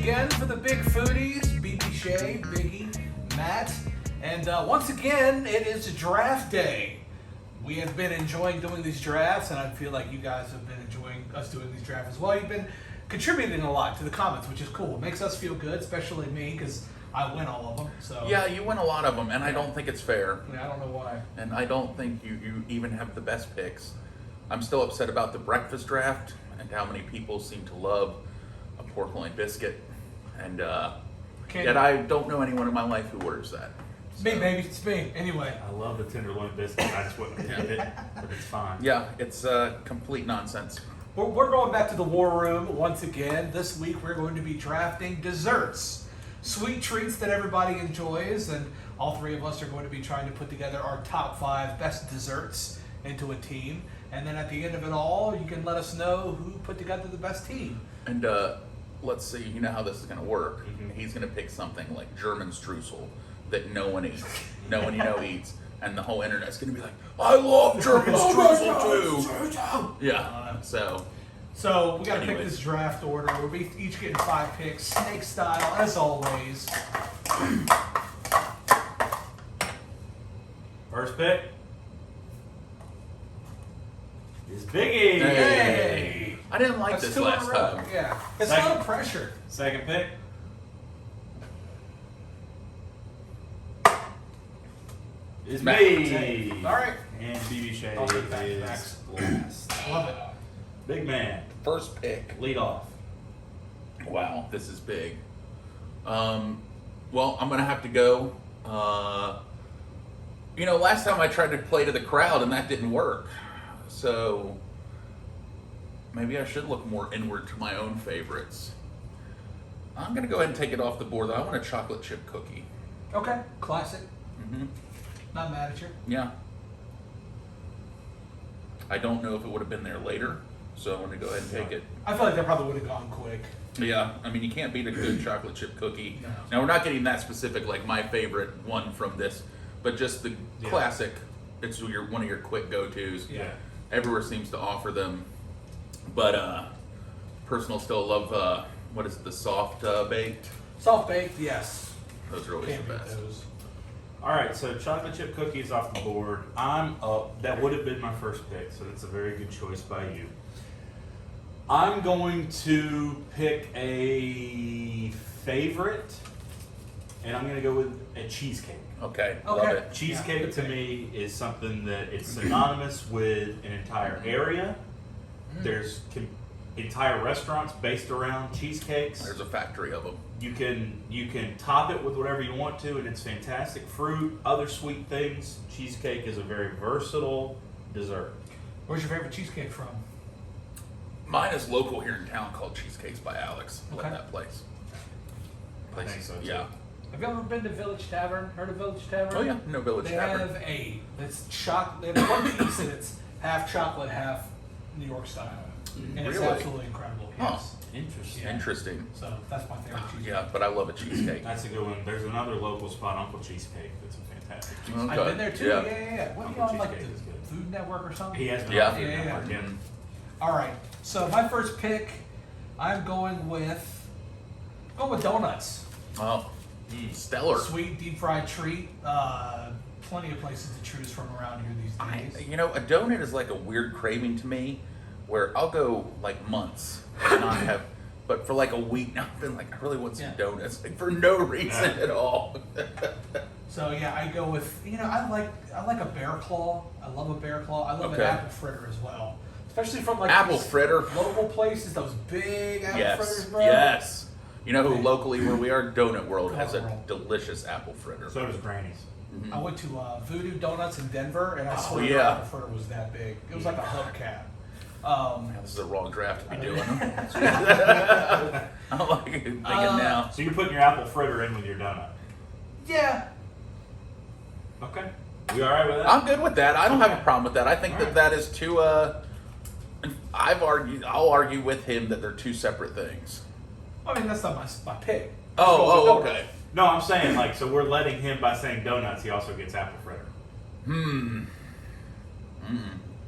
again for the Big Foodies, BB Shea, Biggie, Matt, and once again, it is draft day. We have been enjoying doing these drafts, and I feel like you guys have been enjoying us doing these drafts as well. You've been contributing a lot to the comments, which is cool. It makes us feel good, especially me, because I win all of them. So yeah, you win a lot of them, and I don't think it's fair. I don't know why. And I don't think you even have the best picks. I'm still upset about the breakfast draft and how many people seem to love a pork loin biscuit. And yet I don't know anyone in my life who orders that. It's me, baby. It's me. Anyway. I love the tenderloin biscuit. I just wouldn't pick it, but it's fine. Yeah, it's complete nonsense. We're going back to the war room once again. This week we're going to be drafting desserts. Sweet treats that everybody enjoys, and all three of us are going to be trying to put together our top 5 best desserts into a team. And then at the end of it all, you can let us know who put together the best team. And let's see, you know how this is going to work. Mm-hmm. He's going to pick something like German streusel that no one eats, no one eats, and the whole internet's going to be like, I love German streusel too. Yeah, so we got to pick this draft order. We'll be each getting 5 picks, snake style, as always. First pick is Biggie. Hey. I didn't like That's this 2 in a last row. time. Yeah, it's a Second. lot of pressure. Second pick is Matt. me. All right. And BB Shea I'll take back to is backs. last. Love it. Big man, First pick. lead off. Wow, this is big. Well, I'm going to have to go. Last time I tried to play to the crowd and that didn't work. So maybe I should look more inward to my own favorites. I'm going to go ahead and take it off the board. I want a chocolate chip cookie. Okay, classic. Mm-hmm. Not mad at you. Yeah. I don't know if it would have been there later, so I'm going to go ahead and take it. I feel like that probably would have gone quick. Yeah, I mean, you can't beat a good chocolate chip cookie. No. Now, we're not getting that specific, like my favorite one from this, but just the classic. It's one of your quick go-tos. Yeah. Everywhere seems to offer them. But personal still love, what is it, the soft baked? Soft baked, yes. Those are always Can't the beat best. those. All right, so chocolate chip cookies off the board. I'm up. That would have been my first pick, so that's a very good choice by you. I'm going to pick a favorite, and I'm going to go with a cheesecake. Okay, Okay. love it. Cheesecake Yeah, to me is something that it's synonymous with an entire area. There's entire restaurants based around cheesecakes. There's a factory of them. You can top it with whatever you want to, and it's fantastic. Fruit, other sweet things. Cheesecake is a very versatile dessert. Where's your favorite cheesecake from? Mine is local here in town called Cheesecakes by Alex. I Okay. love that place. I think so, too. Yeah. Have you ever been to Village Tavern? Heard of Village Tavern? Oh yeah, no Village They Tavern. have they have one piece and it's half chocolate, half New York style. And it's Really? absolutely incredible. Huh. Yes. Interesting. Yeah. Interesting. So that's my favorite cheesecake. Yeah, but I love a cheesecake. That's a good one. There's another local spot, Uncle Cheesecake, that's a fantastic cheesecake. Okay. I've been there too. Yeah. Yeah. What are you Uncle on, like the Cheesecake is good. Food Network or something? He has been Yeah. on Food Yeah, yeah, Network, yeah. yeah. All right. So my first pick, I'm going with donuts. Oh, stellar. Sweet deep fried treat. Plenty of places to choose from around here these days. A donut is like a weird craving to me, where I'll go like months and not have, but for like a week now I've been like, I really want some Yeah. donuts, like for no reason at all. So yeah, I go with I like a bear claw. I love a bear claw. I love an Okay. apple fritter as well, especially from like Apple these fritter. local places. Those big apple fritters, Yes, bro. yes. You know who locally where we are, Donut World has a Donut World. delicious apple fritter. So does Granny's. I went to Voodoo Donuts in Denver, and I swear yeah. the apple fritter was that big. It was like a hubcap. This is the wrong draft to be doing. I'm like thinking now. So you're putting your apple fritter in with your donut. Yeah. Okay. You all right with that? I'm good with that. I don't have a Okay. problem with that. I think All that right. that is too. I'll argue with him that they're two separate things. I mean, that's not my pick. Oh, okay. No, I'm saying so we're letting him by saying donuts. He also gets apple fritter.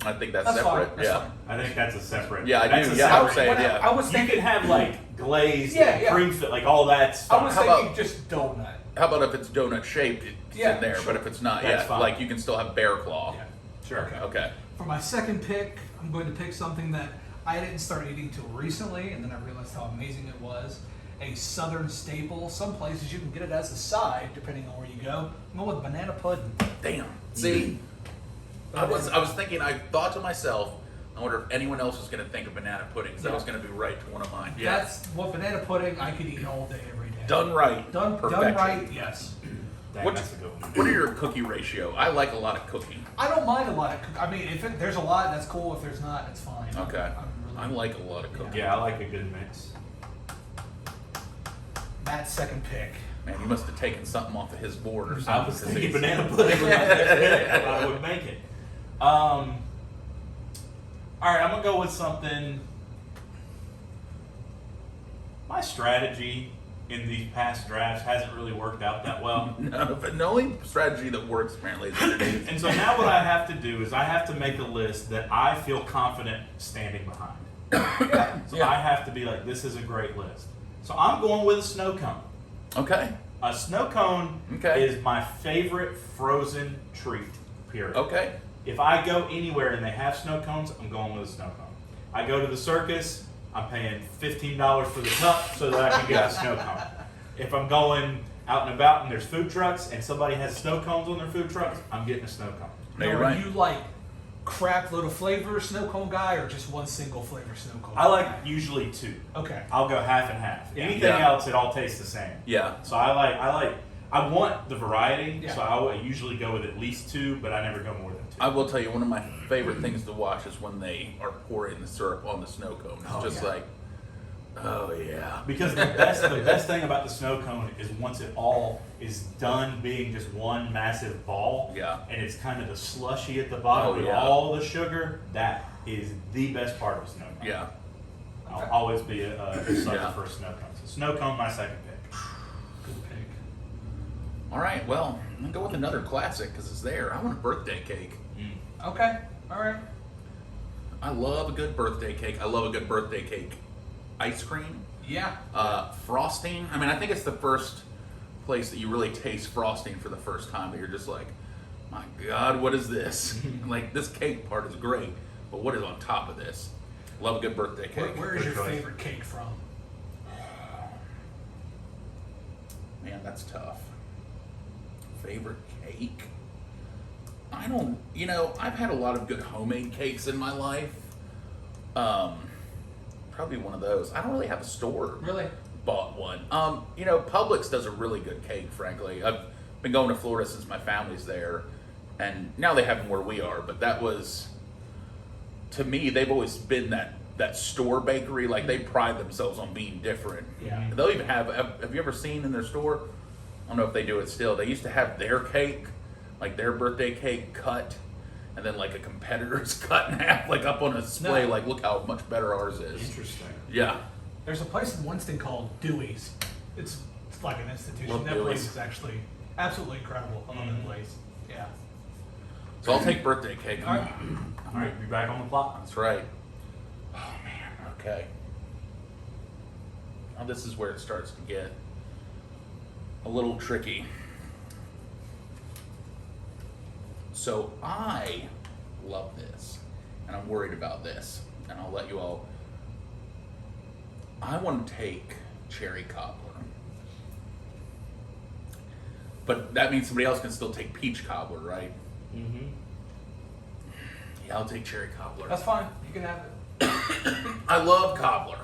I think that's That's fine. separate. That's yeah. fine. I think that's a separate. Yeah, I that's do. a Yeah, I would separate- say it, yeah. I was You thinking, could have like glazed, Yeah, and yeah. cream, like all that stuff. I was How thinking about- just donut. How about if it's donut shaped, it's Yeah, in there, sure. but if it's not, That's yeah, fine. like you can still have bear claw. Yeah. Sure. Okay. Okay. For my second pick, I'm going to pick something that I didn't start eating till recently, and then I realized how amazing it was. A southern staple. Some places you can get it as a side, depending on where you go. I'm going with banana pudding. Damn. See, I was thinking. I thought to myself, I wonder if anyone else was going to think of banana pudding. 'Cause that was going to be right to one of mine. Yeah. That's what banana pudding I could eat all day, every day. Done right. Done Perfection. right, yes. Dang, What's- that's a good one. What are your cookie ratio? I like a lot of cookie. I don't mind a lot of I mean, if there's a lot, that's cool. If there's not, it's fine. Okay. I'm I really, like a lot of cookie. Yeah, I like a good mix. Matt's second pick. Man, you must have taken something off of his board or something. I was 'cause thinking he's- banana pudding. Was my next pick, but I would make it. All right, I'm gonna go with something. My strategy in these past drafts hasn't really worked out that well. No, but the only strategy that works apparently is underneath. And so now what I have to do is I have to make a list that I feel confident standing behind. So Yeah. I have to be like, this is a great list. So I'm going with a snow cone. Okay. A snow cone Okay. is my favorite frozen treat, period. Okay. If I go anywhere and they have snow cones, I'm going with a snow cone. I go to the circus, I'm paying $15 for the cup so that I can get a snow cone. If I'm going out and about and there's food trucks and somebody has snow cones on their food trucks, I'm getting a snow cone. No, you're Now, right. Are you like crap load of flavor snow cone guy, or just one single flavor snow cone? I like guy? usually two. Okay. I'll go half and half. Yeah. Anything Yeah. else, it all tastes the same. Yeah. So I want the variety, Yeah. so I usually go with at least two, but I never go more than two. I will tell you, one of my favorite things to watch is when they are pouring the syrup on the snow cone. It's Oh, just yeah. like, oh yeah. Because the best thing about the snow cone is once it all is done being just one massive ball, Yeah. and it's kind of the slushy at the bottom Oh, with yeah. all the sugar, that is the best part of a snow cone. Yeah. I'll always be a sucker Yeah. for a snow cone. So snow cone, my second pick. Good pick. All right. Well, I'm gonna go with another classic because it's there. I want a birthday cake. Okay. All right. I love a good birthday cake. I love a good birthday cake ice cream. Yeah. Frosting. I mean, I think it's the first place that you really taste frosting for the first time. That you're just like, my God, what is this? Like, this cake part is great, but what is on top of this? Love a good birthday cake. Where is Good your choice. favorite cake from? Man, that's tough. Favorite cake? I don't, I've had a lot of good homemade cakes in my life. Probably one of those. I don't really have a store Really? bought one. Publix does a really good cake, frankly. I've been going to Florida since my family's there, and now they have them where we are, but that was, to me, they've always been that store bakery. Like, they pride themselves on being different. Yeah. They'll even have you ever seen in their store? I don't know if they do it still. They used to have their cake, like their birthday cake cut, and then like a competitor's cut in half, like up on a display, No. like, look how much better ours is. Interesting. Yeah. There's a place in Winston called Dewey's. It's like an institution. Love That Dewey's. place is actually absolutely incredible. I love that place. Yeah. So I'll take birthday cake. All right. All right, be back on the plot. That's right. Oh man, okay. Now this is where it starts to get a little tricky. So I love this, and I'm worried about this, and I'll let you all. I want to take cherry cobbler. But that means somebody else can still take peach cobbler, right? Mm-hmm. Yeah, I'll take cherry cobbler. That's fine. You can have it. I love cobbler.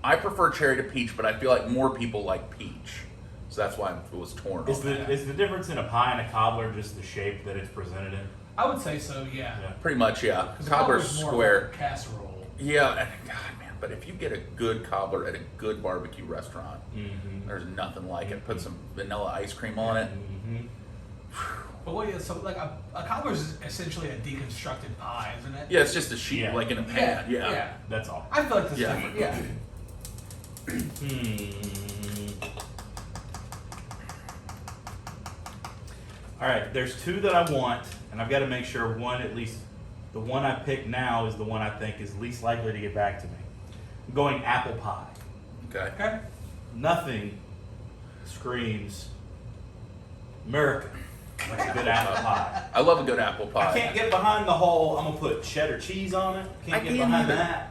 I prefer cherry to peach, but I feel like more people like peach. So that's why I was torn Is on the that. is the difference in a pie and a cobbler just the shape that it's presented in? I would say so. Yeah. Yeah. Pretty much, yeah. 'Cause Cobbler's more square. Like a casserole. Yeah, and God, man, but if you get a good cobbler at a good barbecue restaurant, Mm-hmm. there's nothing like it. Put some vanilla ice cream on it. Mm-hmm. But what is so like a cobbler is essentially a deconstructed pie, isn't it? Yeah, it's just a sheet, Yeah. like in a pan. Yeah. Yeah. That's all. I feel like this Yeah. different. Yeah. All right, there's two that I want, and I've got to make sure one at least The one I picked now is the one I think is least likely to get back to me. I'm going apple pie. Okay. Okay. Nothing screams America like a good apple pie. I love a good apple pie. I can't get behind the whole, I'm going to put cheddar cheese on it. I Can't get can't behind either. that.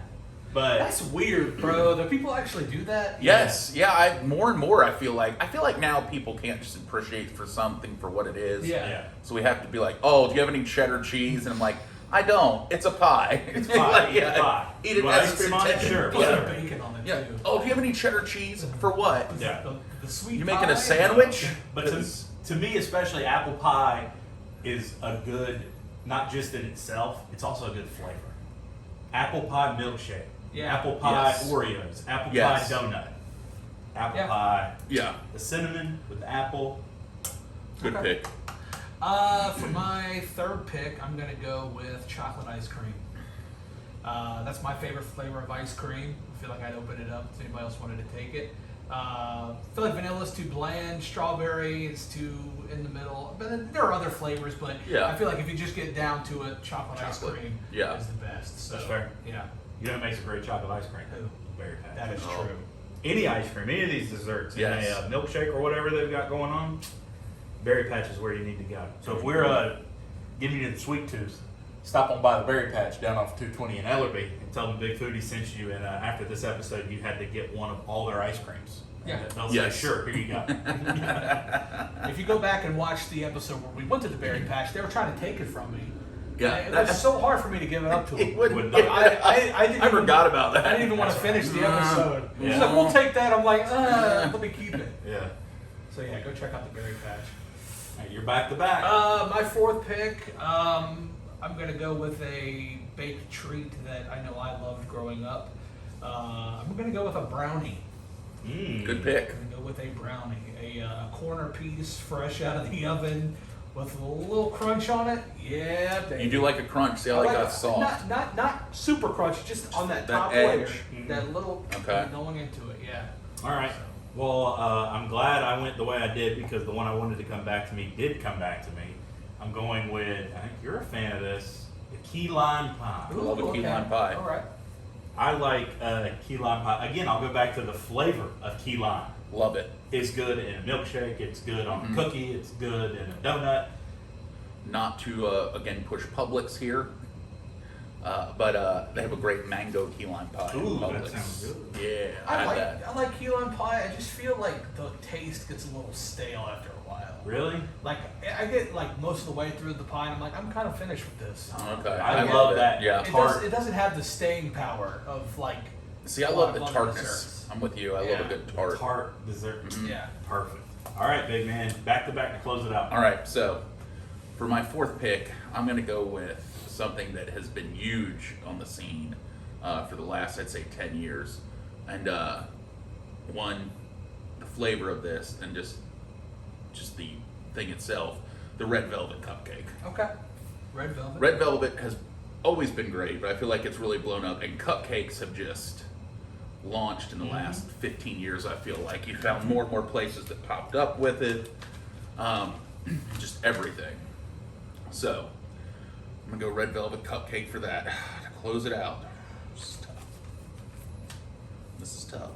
But That's weird, bro. Do people actually do that? Yes, yeah. More and more, I feel like now people can't just appreciate for something for what it is. Yeah. So we have to be like, oh, do you have any cheddar cheese? And I'm like, I don't. It's a pie. it's pie. Like, It's pie. Eat it You want as ice it's cream on it? intended. Sure. Put some Whatever. bacon on it Yeah. too. Oh, do you have any cheddar cheese? For what? Yeah. The sweet You making pie? a sandwich? But to me, especially, apple pie is a good, not just in itself, it's also a good flavor. Apple pie milkshake. Yeah. Apple pie Yes. Oreos. Apple Yes. pie donut. Apple Yeah. pie. Yeah. The cinnamon with the apple. Good Okay. pick. For my third pick, I'm gonna go with chocolate ice cream. That's my favorite flavor of ice cream. I feel like I'd open it up if anybody else wanted to take it. I feel like vanilla's too bland, strawberry is too in the middle. But then there are other flavors, but Yeah. I feel like if you just get down to it, chocolate ice Chocolate. cream Yeah. is the best. So, That's fair. Yeah, You know what makes a great chocolate ice cream? Who? Berry patch. that is Oh. true. Any ice cream, any of these desserts, Yes. in a milkshake or whatever they've got going on, berry patch is where you need to go. So if we're getting you to the sweet tooth, stop on by the berry patch down off 220 in Ellerby and tell them Big Foodies sent you. And after this episode, you had to get one of all their ice creams. Yeah. And they'll Yes. say, sure, here you go. If you go back and watch the episode where we went to the berry patch, they were trying to take it from me. Yeah. And it was so hard for me to give it up to It them. wouldn't- I didn't I even- forgot about that. I didn't even want to finish the episode. Yeah. He's like, we'll take that. I'm like, let me keep it. Yeah. So yeah, go check out the berry patch. All right, you're back to back. My fourth pick, I'm gonna go with a baked treat that I know I loved growing up. I'm gonna go with a brownie. Good pick. I'm gonna go with a brownie, a corner piece fresh out of the oven with a little crunch on it. Yeah, baby. You do like a crunch. See, I like that soft. Not super crunchy, just on that That top edge. layer, Mhm. that little Okay. going into it. Yeah. All right. Well, I'm glad I went the way I did because the one I wanted to come back to me did come back to me. I'm going with, I think you're a fan of this, the key lime pie. I love a key lime pie. All right. I like key lime pie. Again, I'll go back to the flavor of key lime. Love it. It's good in a milkshake. It's good on Mhm. a cookie. It's good in a donut. Not to again push Publix here, but they have a great mango key lime pie. in Ooh, that Publix. sounds good. Yeah, I had that. I like key lime pie. I just feel like the taste gets a little stale after a while. Really? Like I get like most of the way through the pie, and I'm like, I'm kind of finished with this. Okay, I get love that. Yeah. Tart. It doesn't have the staying power of like. See, I a love lot the of other tartness. desserts. I'm with you. I love Yeah. a good tart. Tart dessert. Mhm. Yeah. Perfect. All right, big man. Back to back to close it out. All right, so for my fourth pick, I'm going to go with something that has been huge on the scene for the last, I'd say, 10 years. And one, the flavor of this, and just the thing itself, the red velvet cupcake. Okay. Red velvet. Red velvet has always been great, but I feel like it's really blown up, and cupcakes have just launched in the last 15 years. I feel like you found more and more places that popped up with it, just everything. So I'm gonna go red velvet cupcake for that to close it out. This is tough. This is tough.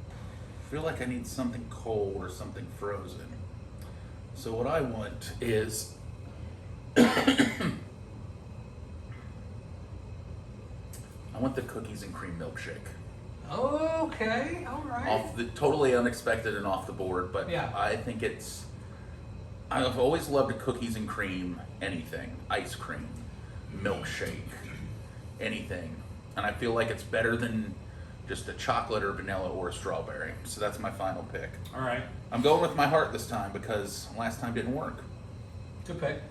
I feel like I need something cold or something frozen. So what I want is I want the cookies and cream milkshake. Okay. All right. Off the totally unexpected and off the board, but Yeah. I think I've always loved a cookies and cream anything, ice cream, milkshake, anything, and I feel like it's better than just a chocolate or vanilla or a strawberry. So that's my final pick. All right. I'm going with my heart this time because last time didn't work. Good pick.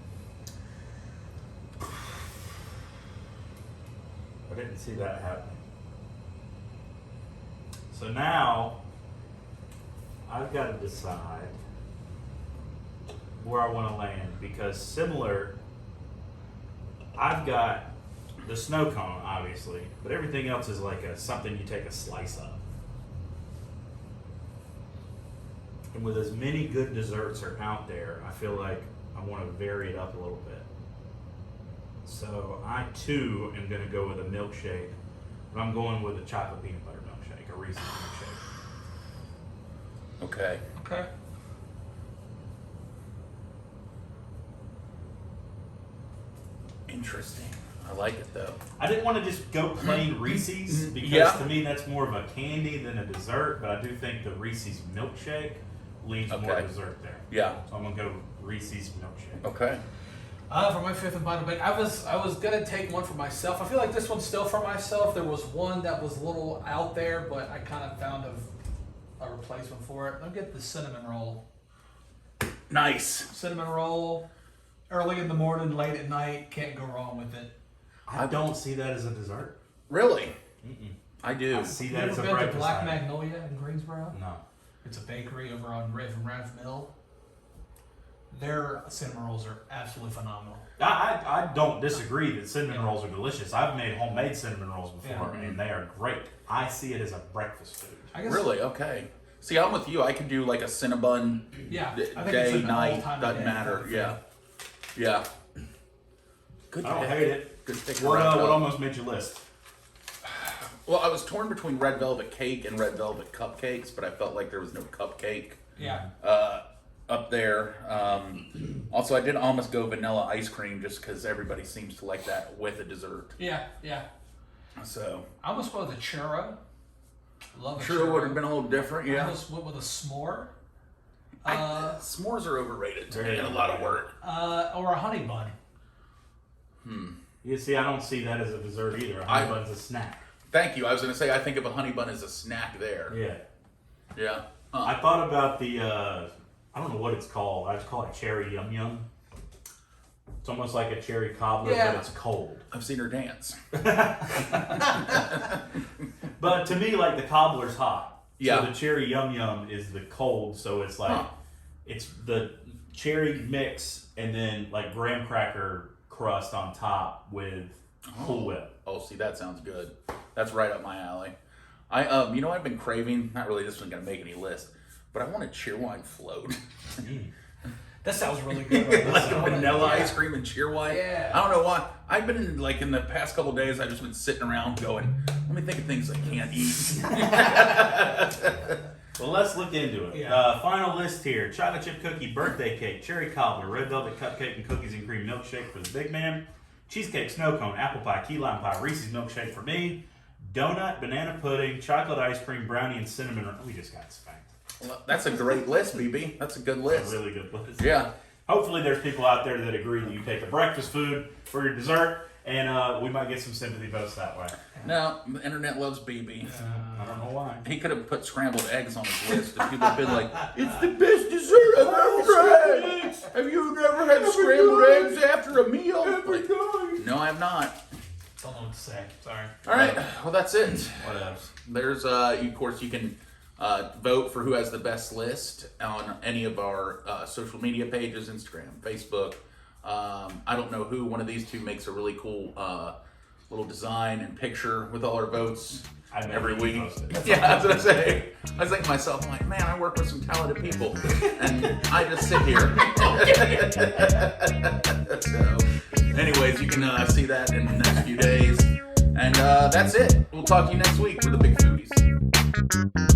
I didn't see that happening. So now I've got to decide where I want to land because similar, I've got the snow cone, obviously, but everything else is like something you take a slice of. And with as many good desserts are out there, I feel like I want to vary it up a little bit. So I too am going to go with a milkshake, but I'm going with a chocolate peanut butter milkshake, a Reese's milkshake. Okay. Okay. Interesting. I like it though. I didn't want to just go plain Reese's because Yeah. to me that's more of a candy than a dessert, but I do think the Reese's milkshake leans more Okay. dessert there. Yeah. So I'm going to go Reese's milkshake. Okay. For my fifth and final pick, I was gonna take one for myself. I feel like this one's still for myself. There was one that was a little out there, but I kind of found a replacement for it. I'll get the cinnamon roll. Nice. Cinnamon roll, early in the morning, late at night, can't go wrong with it. I don't see that as a dessert. Really? Mm-mm. I do. I see You that ever as a been to breakfast Black item. Magnolia in Greensboro? No. It's a bakery over on Riv Mill. Their cinnamon rolls are absolutely phenomenal. I don't disagree that cinnamon rolls are delicious. I've made homemade cinnamon rolls before, Yeah. and they are great. I see it as a breakfast food. I guess. Really? Okay. See, I'm with you. I could do like a Cinnabon Yeah. d- I think day, it's an night, all-time doesn't day matter. kind of Yeah. thing. Yeah. Good I don't pick. hate it. Good pick. What Red velvet. almost made your list? Well, I was torn between red velvet cake and red velvet cupcakes, but I felt like there was no cupcake Yeah. up there. Also, I did almost go vanilla ice cream just because everybody seems to like that with a dessert. Yeah. Yeah. So, I almost went with a churro. Love a sure churro. would have been a little different. I Yeah. almost went with a s'more. S'mores are overrated Very and a lot of work. Or a honey bun. You see, I don't see that as a dessert either. A honey bun's a snack. Thank you. I was going to say I think of a honey bun as a snack there. Yeah. Yeah. Huh. I thought about the, I don't know what it's called. I just call it cherry yum yum. It's almost like a cherry cobbler, Yeah. but it's cold. I've seen her dance. But to me, like the cobbler's hot. Yeah. So the cherry yum yum is the cold. So it's like, Huh. it's the cherry mix and then like graham cracker crust on top with Cool Whip. Oh, see, that sounds good. That's right up my alley. You know, I've been craving. Not really. This one's gonna make any list, but I want a cheerwine float, That sounds really good. Right? like a vanilla Yeah. ice cream and cheerwine. Yeah. I don't know why. I've been in the past couple days. I've just been sitting around going, let me think of things I can't eat. Well, let's look into it. Yeah. Final list here: chocolate chip cookie, birthday cake, cherry cobbler, red velvet cupcake, and cookies and cream milkshake for the big man. Cheesecake, snow cone, apple pie, key lime pie, Reese's milkshake for me. Donut, banana pudding, chocolate ice cream, brownie, and cinnamon. We just got spanked. Well, that's a great list, BB. That's a good A list. really good list. Yeah. Hopefully, there's people out there that agree that you take a breakfast food for your dessert, and we might get some sympathy votes that way. No, the internet loves BB. I don't know why. He could have put scrambled eggs on his list, and people have been like, "It's the best dessert I've ever had." Have you never had scrambled eggs after a meal? Like, no, I have not. Don't know what to say. Sorry. All right, well that's it. What else? There's, of course, you can vote for who has the best list on any of our social media pages: Instagram, Facebook. I don't know who. One of these two makes a really cool little design and picture with all our votes I bet every you week. post it. Yeah, that's what I say. I was thinking to myself, I'm like, man, I work with some talented people, and I just sit here. So, anyways, you can see that in the next few days, and that's it. We'll talk to you next week for the Big Foodies.